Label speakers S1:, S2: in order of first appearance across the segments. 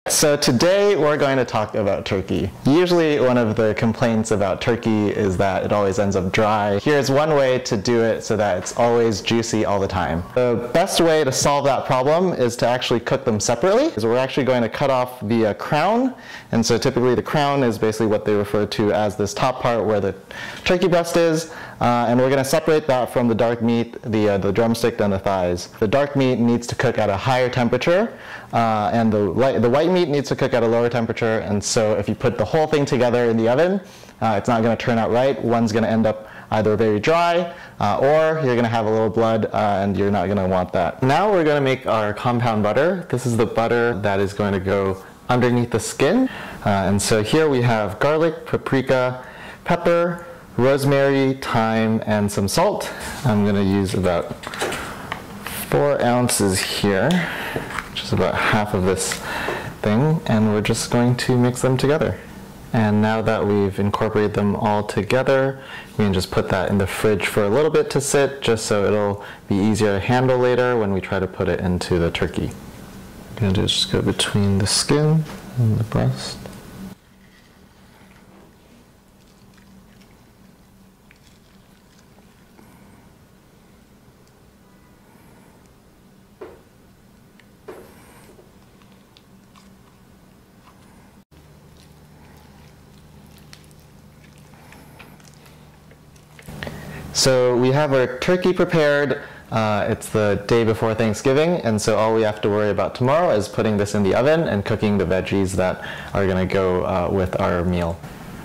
S1: So today we're going to talk about turkey. Usually one of the complaints about turkey is that it always ends up dry. Here's one way to do it so that it's always juicy all the time. The best way to solve that problem is to actually cook them separately. So we're actually going to cut off the crown, and so typically the crown is basically what they refer to as this top part where the turkey breast is, and we're going to separate that from the dark meat, the drumstick and the thighs. The dark meat needs to cook at a higher temperature, and the white meat needs to cook at a lower temperature, and so if you put the whole thing together in the oven, it's not going to turn out right. One's going to end up either very dry, or you're going to have a little blood, and you're not going to want that. Now we're going to make our compound butter. This is the butter that is going to go underneath the skin, and so here we have garlic, paprika, pepper, rosemary, thyme, and some salt. I'm going to use about 4 ounces here, which is about half of this thing, and we're just going to mix them together. And now that we've incorporated them all together, we can just put that in the fridge for a little bit to sit, just so it'll be easier to handle later when we try to put it into the turkey. I'm going to just go between the skin and the breast. So we have our turkey prepared. It's the day before Thanksgiving, and so all we have to worry about tomorrow is putting this in the oven and cooking the veggies that are going to go with our meal.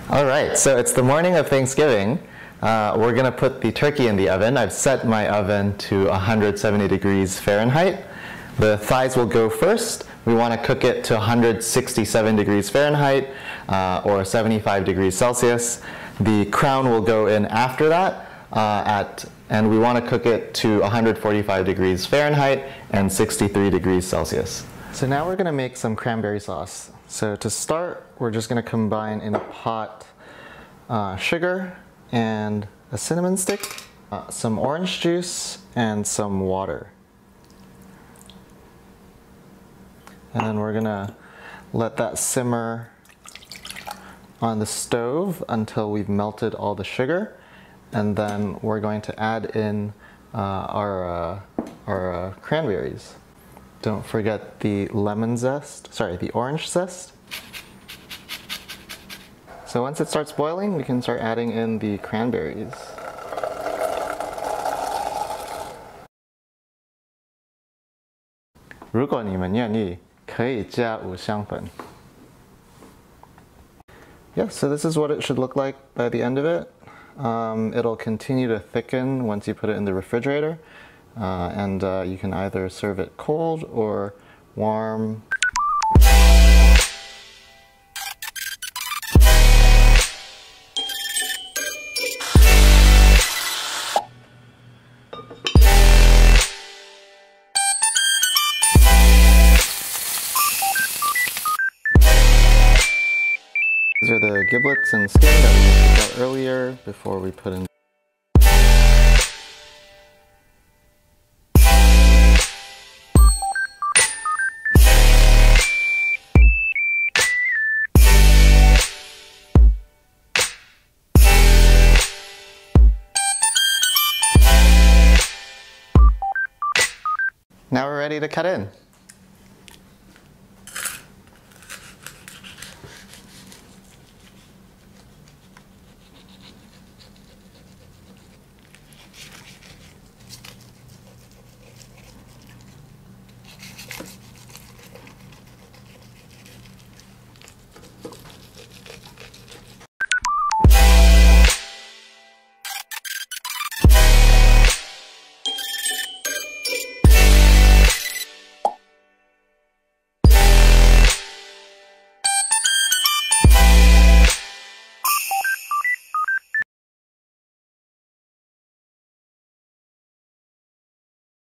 S1: Alright, so it's the morning of Thanksgiving. We're going to put the turkey in the oven. I've set my oven to 170 degrees Fahrenheit. The thighs will go first. We want to cook it to 167 degrees Fahrenheit or 75 degrees Celsius. The crown will go in after that. And we want to cook it to 145 degrees Fahrenheit and 63 degrees Celsius. So now we're going to make some cranberry sauce. So to start, we're just going to combine in a pot sugar and a cinnamon stick, some orange juice, and some water. And then we're going to let that simmer on the stove until we've melted all the sugar. And then we're going to add in our cranberries. Don't forget the lemon zest, sorry, the orange zest. So once it starts boiling, we can start adding in the cranberries. Yeah, so this is what it should look like by the end of it. It'll continue to thicken once you put it in the refrigerator, and you can either serve it cold or warm. These are the giblets and skin that we took out earlier before we put in. Now we're ready to cut in.